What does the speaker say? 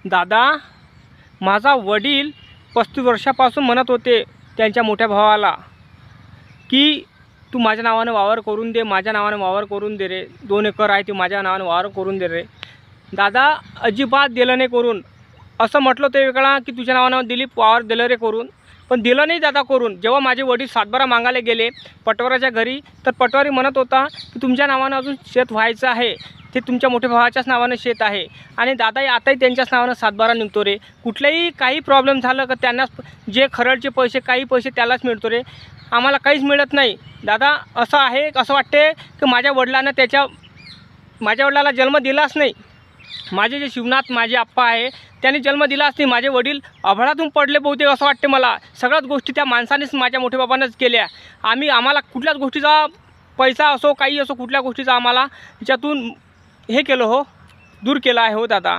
दादा, माझा वडील 35 वर्षापासून म्हणत होते त्यांच्या मोठ्या भावाला की तू माझ्या नावानं वावर करून दे, माझ्या नावानं वावर करून दे रे, 2 एकर आहे ते माझ्या नावानं वावर करून दे रे. दादा अजिबात दिलं नाही करून. असं म्हटलं ते वेगळा की तुझ्या नावानं दिलीप वावर दिलं रे करून, पण दिलं नाही दादा करून. जेव्हा माझे वडील सातबारा मागायला गेले पटवाराच्या घरी, तर पटवारी म्हणत होता की तुमच्या नावानं अजून शेत व्हायचं आहे, ते तुमच्या मोठ्या भावाच्याच नावानं शेत आहे. आणि दादा आताही त्यांच्याच नावानं सातबारा निघतो रे. कुठल्याही काही प्रॉब्लेम झालं का त्यांनाच जे खरडचे पैसे काही पैसे त्यालाच मिळतो रे, आम्हाला काहीच मिळत नाही. दादा असं आहे, असं वाटते की माझ्या वडिलाला जन्म दिलाच नाही. माझे जे शिवनाथ माझे आप्पा आहे त्यांनी जन्म दिलाच नाही. माझे वडील अभळातून पडले बहुतेक असं वाटते मला. सगळ्याच गोष्टी त्या माणसानेच माझ्या मोठ्या बाबांनाच केल्या. आम्हाला कुठल्याच गोष्टीचा पैसा असो काही असो कुठल्या गोष्टीचा आम्हाला याच्यातून हे केलं हो, दूर केलं आहे हो दादा.